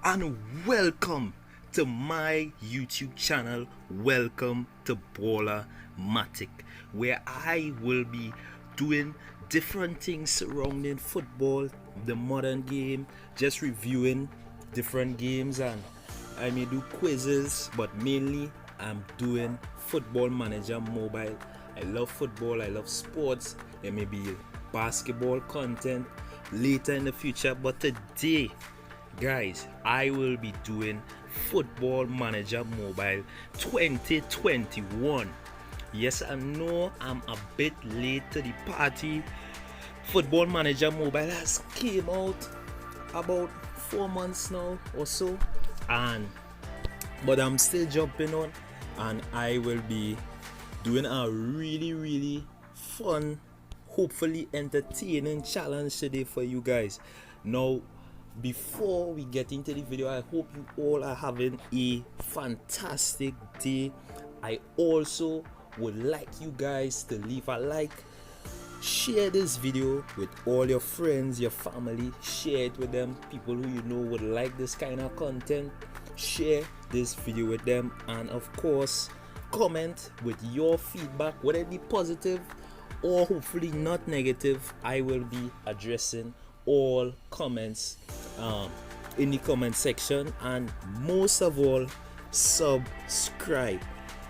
and welcome to my YouTube channel. Welcome to Ballermatic, where I will be doing different things surrounding football, the modern game, just reviewing different games, and I may do quizzes, but mainly I'm doing Football Manager Mobile. I love football, I love sports. There may be basketball content later in the future, but today, guys, I will be doing Football Manager Mobile 2021. Yes, I know I'm a bit late to the party. Football Manager Mobile has came out about 4 months now or so, but I'm still jumping on, and I will be doing a really fun, hopefully entertaining challenge today for you guys. Now, before we get into the video, I hope you all are having a fantastic day. I also would like you guys to leave a like, share this video with all your friends, your family, share it with them, people who you know would like this kind of content. Share this video with them, and of course comment with your feedback, whether it be positive or hopefully not negative. I will be addressing all comments in the comment section, and most of all, subscribe.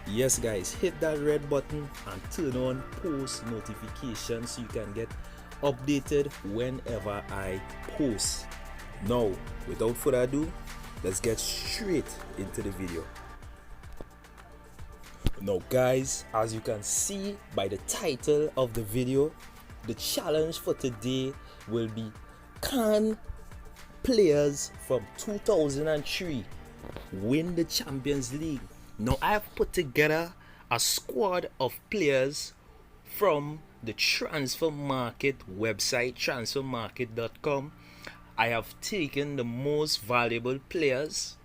Yes guys, hit that red button and turn on post notifications so you can get updated whenever I post. Now, without further ado, let's get straight into the video. Now guys, as you can see by the title of the video, the challenge for today will be, can players from 2003 win the Champions League? Now I have put together a squad of players from the transfer market website, transfermarket.com. I have taken the most valuable players,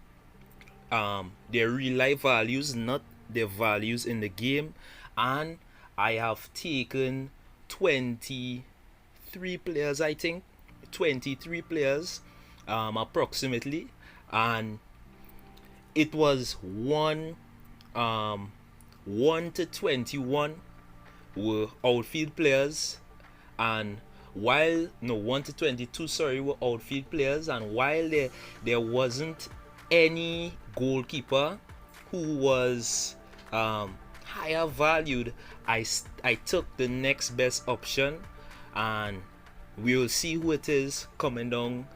their real life values, not their values in the game, and I have taken 23 players, I think 23 players approximately, and it was 1 to 21 were outfield players, and 1 to 22 were outfield players, and while there wasn't any goalkeeper who was higher valued, I took the next best option, and we'll see who it is coming down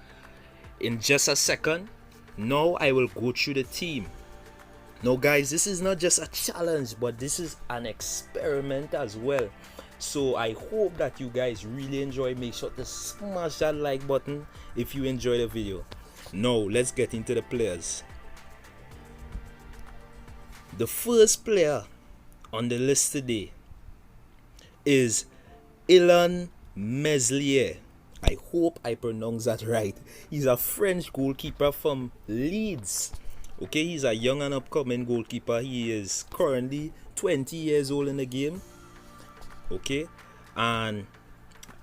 in just a second. Now I will go through the team. Now guys, this is not just a challenge, but this is an experiment as well. So I hope that you guys really enjoy. Make sure to smash that like button if you enjoy the video. Now let's get into the players. The first player on the list today is Elon Meslier. I hope I pronounced that right. He's a French goalkeeper from Leeds. Okay, he's a young and upcoming goalkeeper. He is currently 20 years old in the game. Okay, and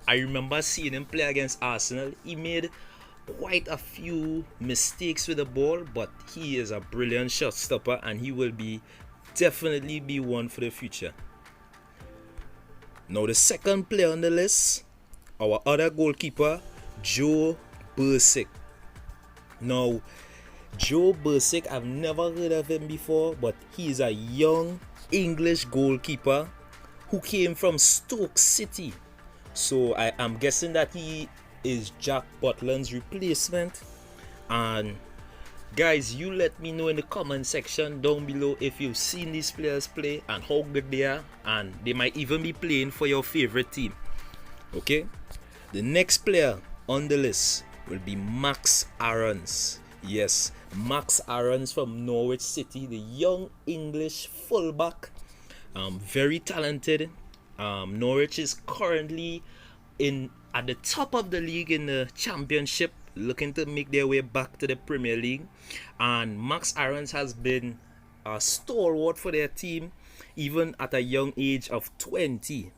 I remember seeing him play against Arsenal. He made quite a few mistakes with the ball, but he is a brilliant shot stopper, and he will definitely be one for the future. Now the second player on the list, our other goalkeeper, Joe Busick. Now Joe Busick, I've never heard of him before, but he is a young English goalkeeper who came from Stoke City. So I am guessing that he is Jack Butland's replacement. And guys, you let me know in the comment section down below if you've seen these players play and how good they are, and they might even be playing for your favorite team. Okay, the next player on the list will be Max Aarons. Yes, Max Aarons from Norwich City, the young English fullback, very talented. Norwich is currently at the top of the league in the championship, looking to make their way back to the Premier League, and Max Aarons has been a stalwart for their team even at a young age of 20.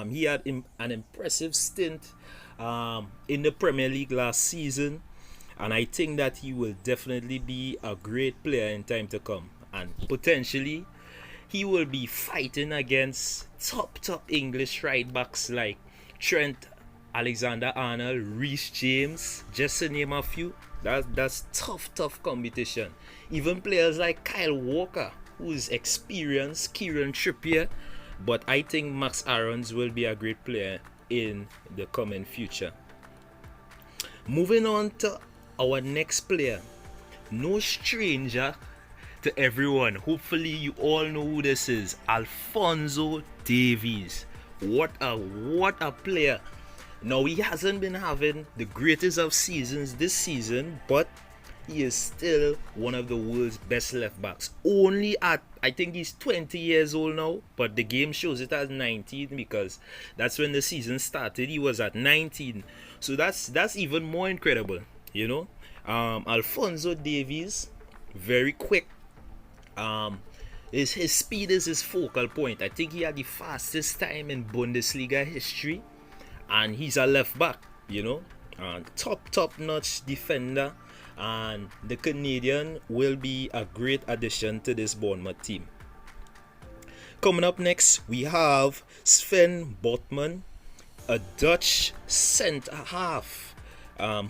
He had an impressive stint in the Premier League last season, And I think that he will definitely be a great player in time to come. And potentially, he will be fighting against top English right backs like Trent Alexander-Arnold, Reece James, just to name a few. That's tough competition. Even players like Kyle Walker, who's experienced, Kieran Trippier. But I think Max Aarons will be a great player in the coming future. Moving on to our next player. No stranger to everyone. Hopefully you all know who this is. Alfonso Davies. What a player. Now, he hasn't been having the greatest of seasons this season, but he is still one of the world's best left backs. Only at, I think he's 20 years old now, but the game shows it as 19 because that's when the season started. He was at 19. So that's even more incredible, you know. Alfonso Davies, very quick. His speed is his focal point. I think he had the fastest time in Bundesliga history. And he's a left back, you know, top-notch defender, and the Canadian will be a great addition to this Bournemouth team. Coming up next, we have Sven Batman, a Dutch centre half,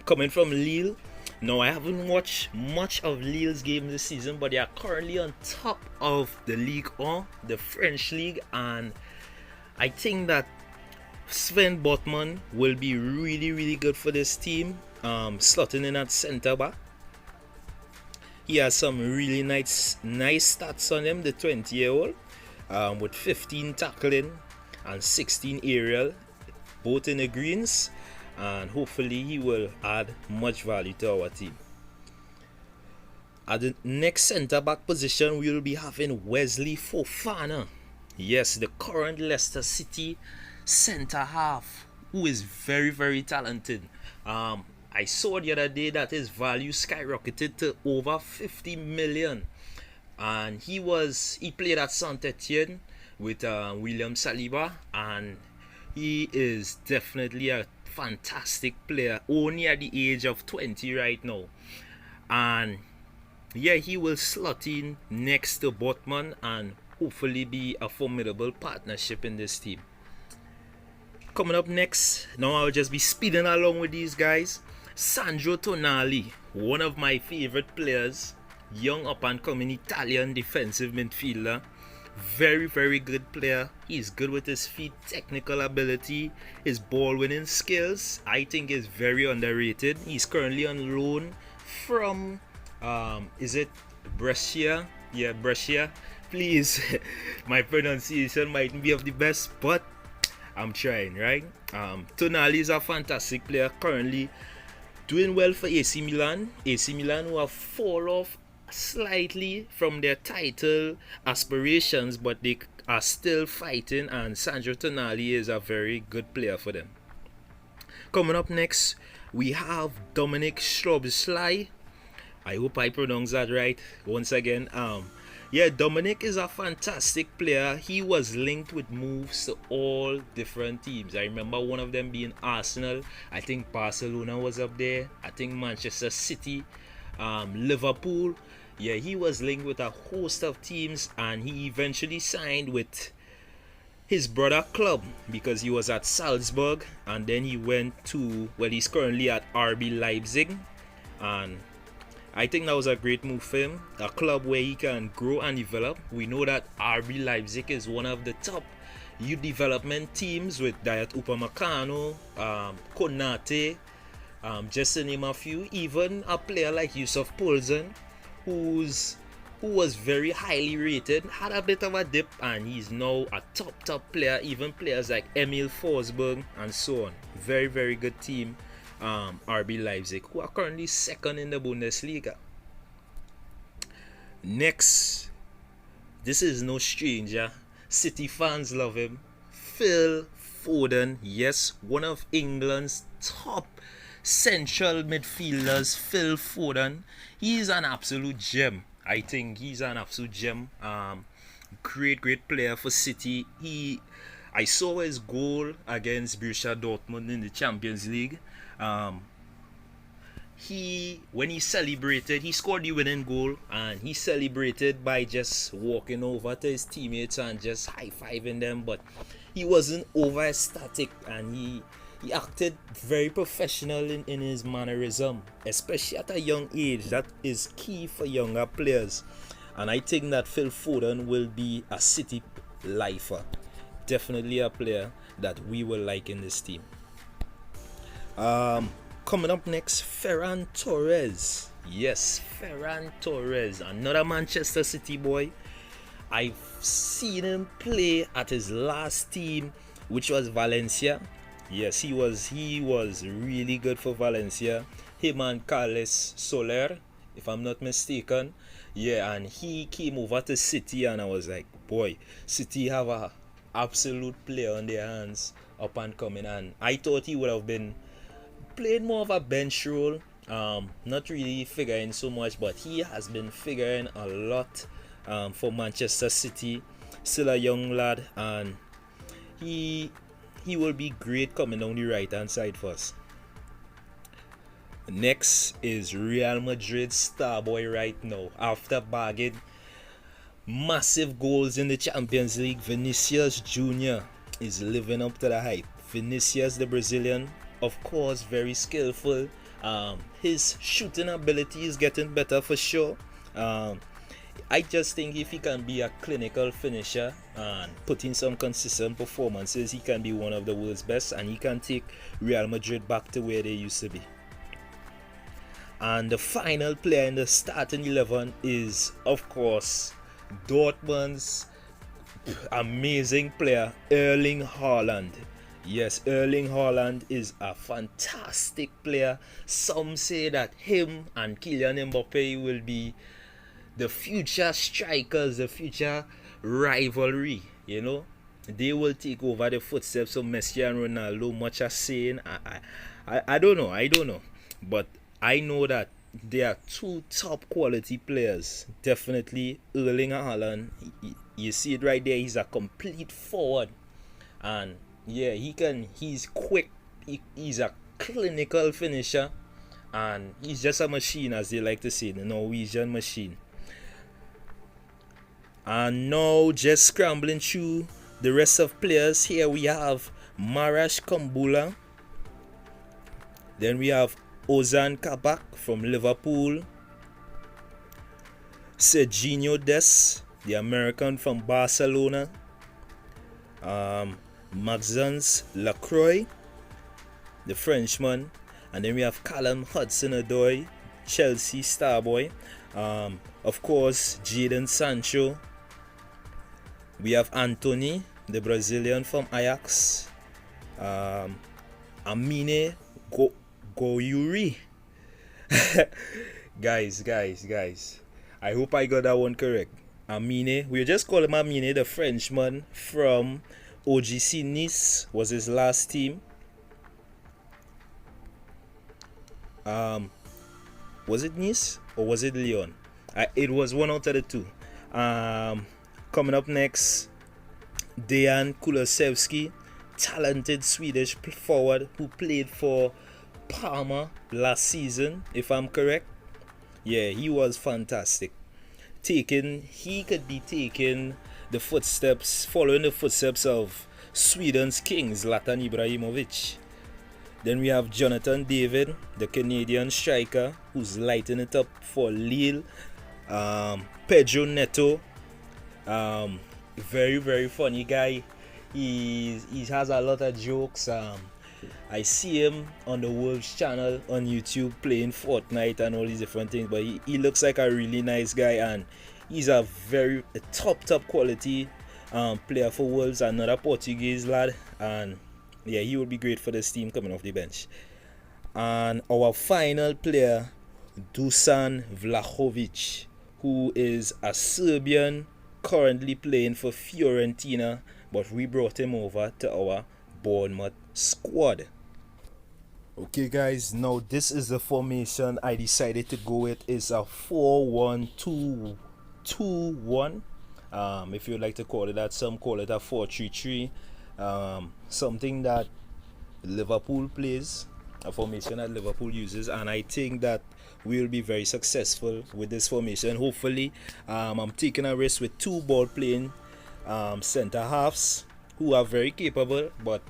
coming from Lille. Now, I haven't watched much of Lille's game this season, but they are currently on top of the Ligue 1, the French league, and I think that Sven Batman will be really good for this team, slotting in at centre back. He has some really nice stats on him, the 20-year-old, with 15 tackling and 16 aerial, both in the greens, and hopefully he will add much value to our team. At the next centre back position, we will be having Wesley Fofana. Yes, the current Leicester City centre half, who is very talented. I saw the other day that his value skyrocketed to over 50 million, and he played at Saint-Etienne with William Saliba, and he is definitely a fantastic player, only at the age of 20 right now. And yeah, he will slot in next to Botman and hopefully be a formidable partnership in this team. Coming up next, now I'll just be speeding along with these guys. Sanjo Tonali, one of my favorite players, young up and coming Italian defensive midfielder. Very good player. He's good with his feet, technical ability, his ball winning skills I think is very underrated. He's currently on loan from is it Brescia? Yeah, Brescia. Please, my pronunciation mightn't be of the best, but I'm trying, right? Tonali is a fantastic player, currently doing well for AC Milan. AC Milan, who have fallen off slightly from their title aspirations, but they are still fighting, and Sanjo Tonali is a very good player for them. Coming up next, we have Dominic Szoboszlai. I hope I pronounced that right once again. Yeah, Dominic is a fantastic player. He was linked with moves to all different teams. I remember one of them being Arsenal. I think Barcelona was up there. I think Manchester City, Liverpool. Yeah, he was linked with a host of teams, and he eventually signed with his brother club because he was at Salzburg, and then he went to, well, he's currently at RB Leipzig, and I think that was a great move for him, a club where he can grow and develop. We know that RB Leipzig is one of the top youth development teams with Dayot Upamecano, Konate, just to name a few. Even a player like Yusuf Poulsen, who was very highly rated, had a bit of a dip, and he's now a top player. Even players like Emil Forsberg and so on. Very good team. RB Leipzig, who are currently second in the Bundesliga. Next, this is no stranger. City fans love him. Phil Foden, yes, one of England's top central midfielders. Phil Foden, he's an absolute gem. I think he's an absolute gem. Great player for City. I saw his goal against Borussia Dortmund in the Champions League. when he celebrated, he scored the winning goal, and he celebrated by just walking over to his teammates and just high-fiving them, but he wasn't over ecstatic, and he acted very professional in his mannerism, especially at a young age. That is key for younger players, and I think that Phil Foden will be a City lifer, definitely a player that we will like in this team. Coming up next, Ferran Torres. Yes, Ferran Torres, another Manchester City boy. I've seen him play at his last team, which was Valencia. Yes, he was really good for Valencia. Him and Carles Soler, if I'm not mistaken. Yeah, and he came over to City, and I was like, boy, City have a absolute player on their hands, up and coming. And I thought he would have been playing more of a bench role, not really figuring so much, but he has been figuring a lot for Manchester City. Still a young lad, and he will be great coming down the right hand side for us. Next is Real Madrid star boy right now. After bagging massive goals in the Champions League, Vinicius Jr. is living up to the hype. Vinicius, the Brazilian, of course, very skillful. His shooting ability is getting better for sure. I just think if he can be a clinical finisher and put in some consistent performances, he can be one of the world's best, and he can take Real Madrid back to where they used to be. And the final player in the starting 11 is, of course, Dortmund's amazing player, Erling Harland. Yes, Erling Harland is a fantastic player. Some say that him and Kylian Mbappe will be the future strikers, the future rivalry. You know, they will take over the footsteps of Messi and Ronaldo. Much as saying, I don't know, but I know that they are two top quality players. Definitely Erling Haaland. You see it right there. He's a complete forward, and yeah, he's quick. He's a clinical finisher, and he's just a machine, as they like to say, the Norwegian machine. And now, just scrambling through the rest of players, here we have Marash Kumbula. Then we have Ozan Kabak from Liverpool. Serginho Dest, the American from Barcelona. Maxence Lacroix, the Frenchman. And then we have Callum Hudson-Odoi, Chelsea star boy. Of course, Jadon Sancho. We have Anthony, the Brazilian from Ajax. Amine Goyuri. Guys. I hope I got that one correct. Amine. We'll just call him Amine, the Frenchman from OGC Nice was his last team. Was it Nice or was it Lyon? It was one out of the two. Coming up next, Diane Kulaszewski, talented Swedish forward who played for Parma last season, if I'm correct. Yeah, he was fantastic. He could be taking the footsteps, following the footsteps of Sweden's king Zlatan Ibrahimovic. Then we have Jonathan David, the Canadian striker, who's lighting it up for Lille. Pedro Netto, very, very funny guy. He has a lot of jokes. I see him on the Wolves channel on YouTube playing Fortnite and all these different things, but he looks like a really nice guy, and he's a very top quality player for Wolves. Another Portuguese lad, and yeah, he will be great for this team coming off the bench. And our final player, Dusan Vladjovic, who is a Serbian currently playing for Fiorentina, but we brought him over to our Bournemouth squad. Okay guys, now this is the formation I decided to go with. It's a 4-1-2-1. If you'd like to call it that, some call it a 4-3-3. Something that Liverpool plays. a formation that Liverpool uses, and I think that we'll be very successful with this formation. Hopefully, I'm taking a risk with two ball playing center halves who are very capable, but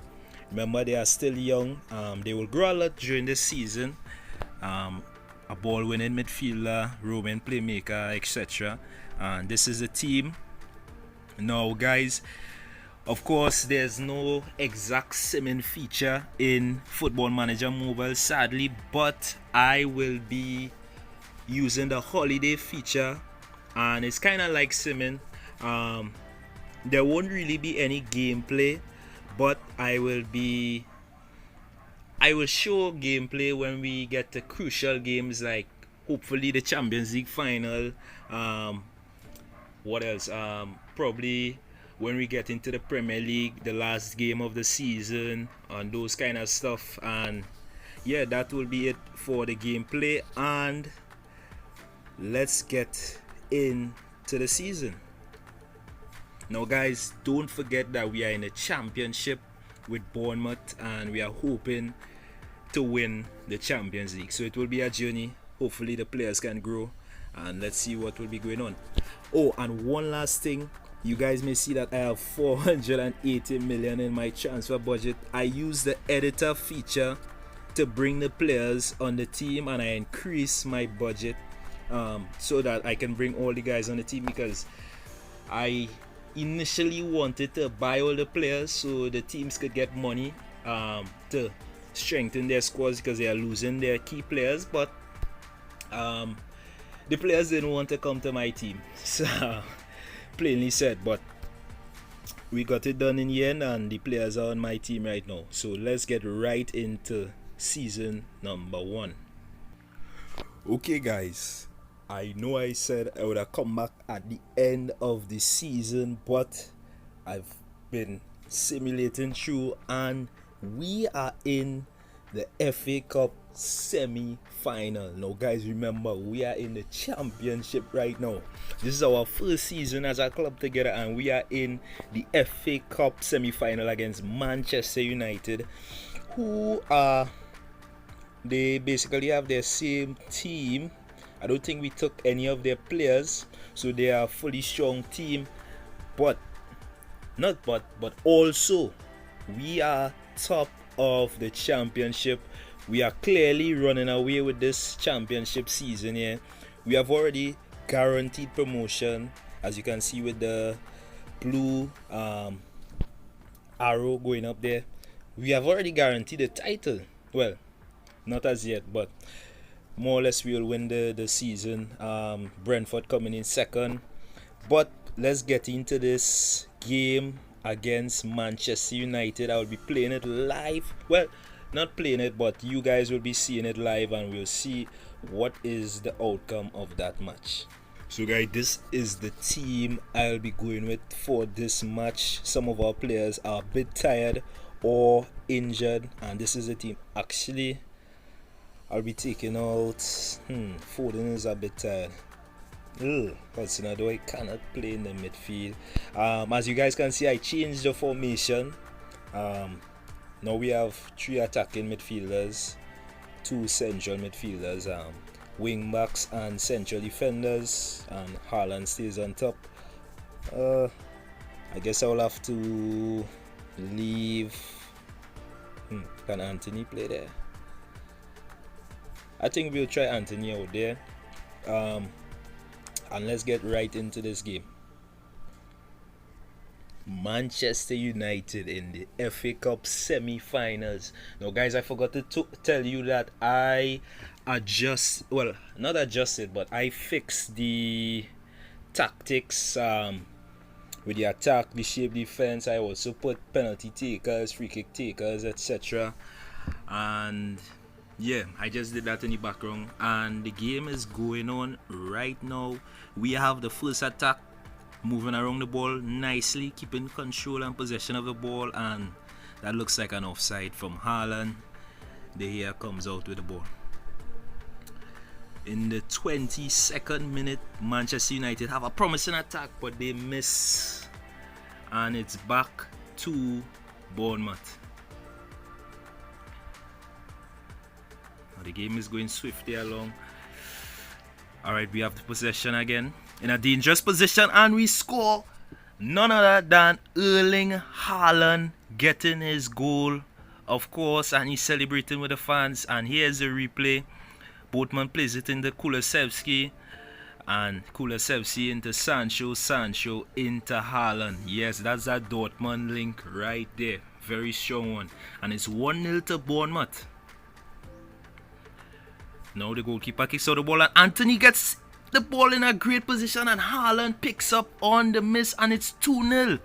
remember they are still young. They will grow a lot during this season. A ball winning midfielder, Roman playmaker, etc. And this is the team. Now, guys, of course, there's no exact simming feature in Football Manager Mobile, sadly, but I will be using the holiday feature, and it's kind of like simming. There won't really be any gameplay, but I will show gameplay when we get to crucial games, like hopefully the Champions League final. What else? Probably when we get into the Premier League, the last game of the season, and those kind of stuff. And yeah, that will be it for the gameplay, and let's get into the season. Now, guys, don't forget that we are in a championship with Bournemouth, and we are hoping to win the Champions League. So it will be a journey. Hopefully the players can grow, and let's see what will be going on. Oh, and one last thing, you guys may see that I have 480 million in my transfer budget. I use the editor feature to bring the players on the team, and I increase my budget so that I can bring all the guys on the team, because I initially wanted to buy all the players so the teams could get money to strengthen their squads, because they are losing their key players, but the players didn't want to come to my team, so plainly said. But we got it done in the end, and the players are on my team right now. So let's get right into season number 1. Okay, guys, I know I said I would have come back at the end of the season, but I've been simulating through, and we are in the FA Cup semi-final. Now, guys, remember, we are in the championship right now. This is our first season as a club together, and we are in the FA Cup semi-final against Manchester United, who are, they basically have their same team. I don't think we took any of their players, so they are a fully strong team. But also, we are top of the championship. We are clearly running away with this championship season here. We have already guaranteed promotion, as you can see with the blue arrow going up there. We have already guaranteed the title. Well, not as yet, but more or less we will win the season. Brentford coming in second. But let's get into this game against Manchester United. I will be playing it live. Well, not playing it, but you guys will be seeing it live, and we'll see what is the outcome of that match. So, guys, this is the team I'll be going with for this match. Some of our players are a bit tired or injured, and this is the team. Actually, I'll be taking out Foden is a bit tired. Hudson-Odoi cannot play in the midfield. As you guys can see, I changed the formation. Now we have 3 attacking midfielders, 2 central midfielders, wing backs and central defenders, and Harland stays on top. I guess I'll have to leave. Can Anthony play there? I think we'll try Anthony out there. And let's get right into this game. Manchester United in the FA Cup semi-finals. Now, guys, I forgot to tell you that I not adjusted, but I fixed the tactics with the attack, the shape defense. I also put penalty takers, free kick takers, etc. And yeah, I just did that in the background, and the game is going on right now. We have the first attack moving around the ball nicely, keeping control and possession of the ball, and that looks like an offside from Harland. De Gea comes out with the ball. In the 22nd minute, Manchester United have a promising attack, but they miss, and it's back to Bournemouth. The game is going swiftly along. Alright, we have the possession again. In a dangerous position, and we score. None other than Erling Harland getting his goal, of course, and he's celebrating with the fans. And here's the replay. Botman plays it into Kulaszewski, and Kulaszewski into Sancho, Sancho into Harland. Yes, that's that Dortmund link right there. Very strong one. And it's 1-0 to Bournemouth. Now the goalkeeper kicks out the ball, and Anthony gets the ball in a great position, and Harland picks up on the miss, and it's 2-0.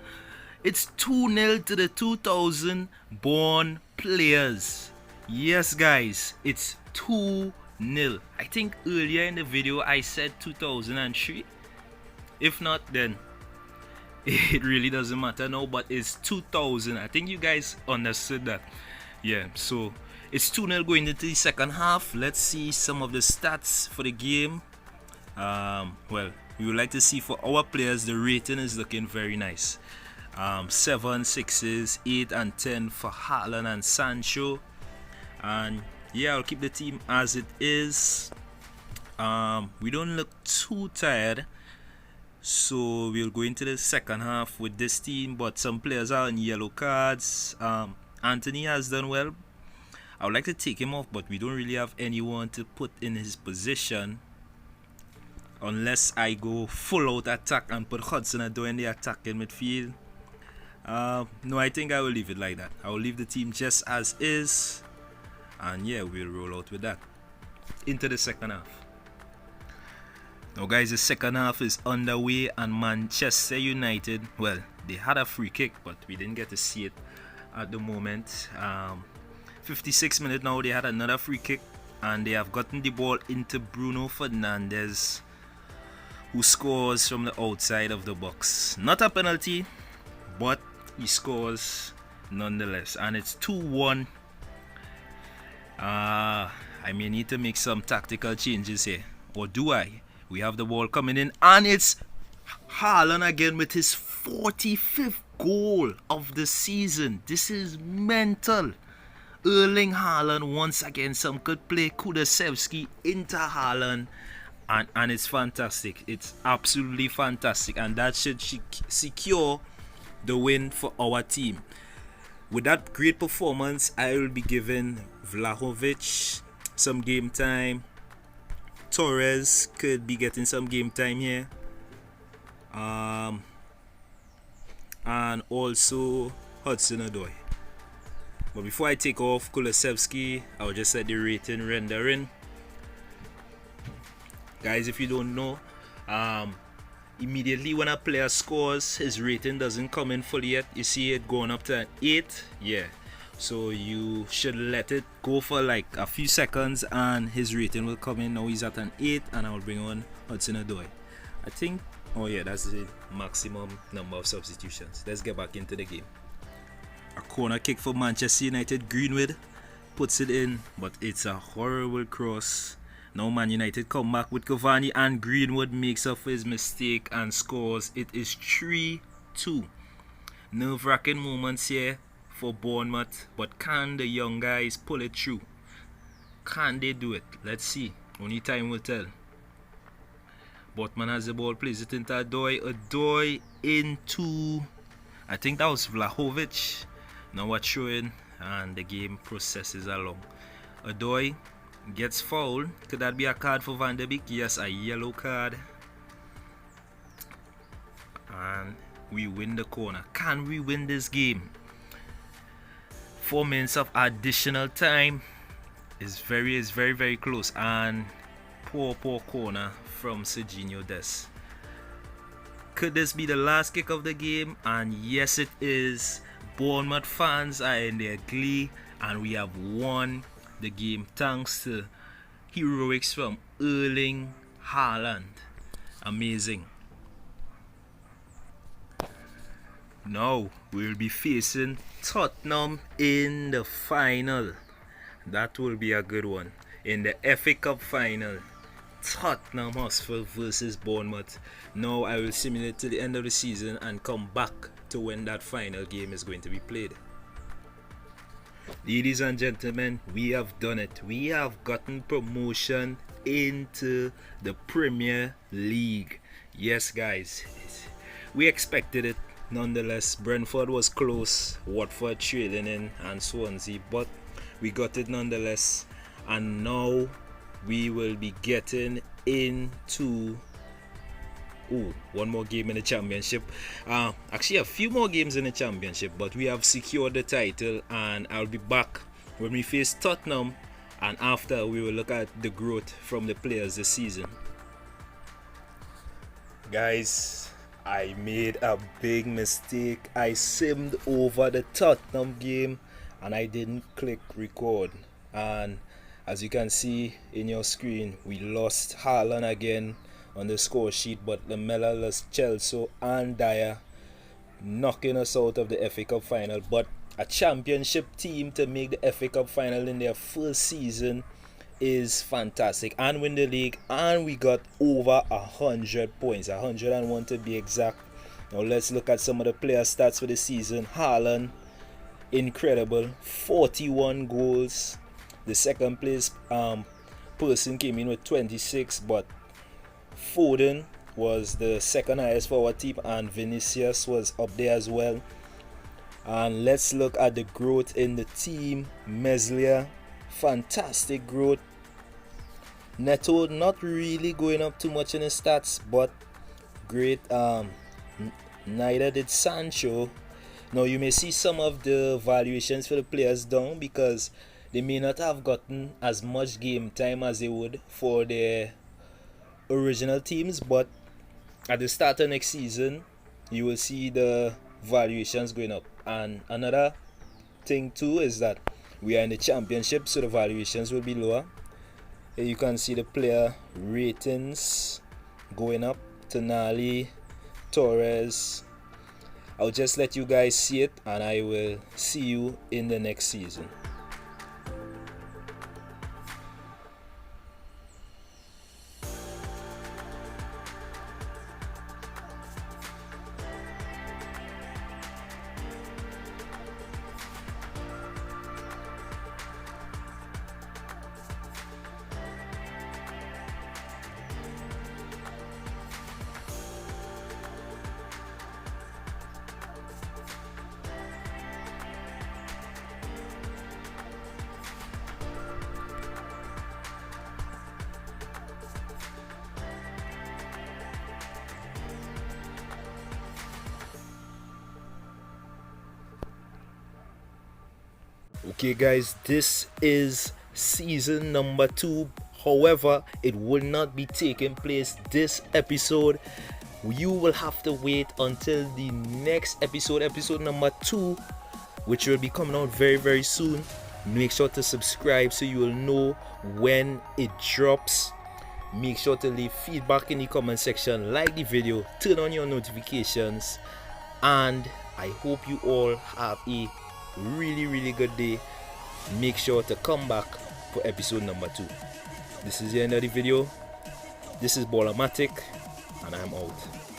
It's 2-0 to the 2000 born players. Yes, guys, it's 2-0. I think earlier in the video I said 2003. If not, then it really doesn't matter now, but it's 2000. I think you guys understood that. Yeah, so it's 2-0 going into the second half. Let's see some of the stats for the game. Well, we would like to see for our players, the rating is looking very nice. 7 6s, 8 and 10 for Harland and Sancho. And yeah, I'll keep the team as it is. We don't look too tired, so we'll go into the second half with this team, but some players are on yellow cards. Anthony has done well. I would like to take him off, but we don't really have anyone to put in his position unless I go full out attack and put Hudson-Odoi in the attacking midfield. No, I think I will leave it like that. I will leave the team just as is, and yeah, we'll roll out with that into the second half. Now guys, the second half is underway, and Manchester United, well, they had a free kick, but we didn't get to see it at the moment. 56 minutes now, they had another free kick, and they have gotten the ball into Bruno Fernandez, who scores from the outside of the box. Not a penalty, but he scores nonetheless, and it's 2-1. I may need to make some tactical changes here, or do I? We have the ball coming in, and it's Harland again with his 45th goal of the season. This is mental. Erling Harland once again, some good play. Kulaszewski into Harland, and it's fantastic. It's absolutely fantastic, and that should secure the win for our team. With that great performance, I will be giving Vladjovic some game time. Torres could be getting some game time here, and also Hudson-Odoi. But before I take off Kulaszewski, I'll just set the rating rendering. Guys, if you don't know, immediately when a player scores, his rating doesn't come in fully yet. You see it going up to an 8. Yeah, so you should let it go for like a few seconds, and his rating will come in. Now he's at an 8, and I'll bring on Hudson-Odoi. I think, oh yeah, that's the maximum number of substitutions. Let's get back into the game. A corner kick for Manchester United. Greenwood puts it in, but it's a horrible cross. Now Man United come back with Cavani, and Greenwood makes up his mistake and scores. It is 3-2. Nerve-wracking moments here for Bournemouth, but can the young guys pull it through? Can they do it? Let's see. Only time will tell. Botman has the ball, plays it into Odoi. Odoi into, I think that was Vladjovic. Now we're throwing, and the game processes along. Odoi gets fouled. Could that be a card for Van de Beek? Yes, a yellow card. And we win the corner. Can we win this game? 4 minutes of additional time is very close, and poor corner from Serginho Dest. Could this be the last kick of the game? And yes, it is. Bournemouth fans are in their glee, and we have won the game thanks to heroics from Erling Harland. Amazing. Now we'll be facing Tottenham in the final. That will be a good one. In the FA Cup final, Tottenham Hotspur versus Bournemouth. Now I will simulate to the end of the season and come back to when that final game is going to be played. Ladies and gentlemen, we have done it. We have gotten promotion into the Premier League. Yes, guys, we expected it. Nonetheless, Brentford was close, Watford trailing in, and Swansea, but we got it nonetheless. And now we will be getting into one more game in the championship. Actually a few more games in the championship, but we have secured the title, and I'll be back when we face Tottenham, and after we will look at the growth from the players this season. Guys, I made a big mistake. I simmed over the Tottenham game and I didn't click record, and as you can see in your screen, we lost Harland again on the score sheet, but Lamella lost Chelsea and Dyer, knocking us out of the FA Cup final. But a championship team to make the FA Cup final in their first season is fantastic, and win the league, and we got over 100 points, 101 to be exact. Now let's look at some of the player stats for the season. Harland, incredible, 41 goals. The second place person came in with 26, but Foden was the second highest for our team, and Vinicius was up there as well. And let's look at the growth in the team. Meslier, fantastic growth. Netto not really going up too much in his stats, but great. Neither did Sancho. Now you may see some of the valuations for the players down because they may not have gotten as much game time as they would for their original teams, but at the start of next season you will see the valuations going up. And another thing too is that we are in the championship, so the valuations will be lower. Here you can see the player ratings going up. Tonali, Torres. I'll just let you guys see it, and I will see you in the next season. Okay guys, this is season number 2. However, it will not be taking place this episode. You will have to wait until the next episode, episode number 2, which will be coming out very, very soon. Make sure to subscribe so you will know when it drops. Make sure to leave feedback in the comment section, like the video, turn on your notifications, and I hope you all have a really good day. Make sure to come back for episode number 2. This is the end of the video. This is Ballermatic, and I'm out.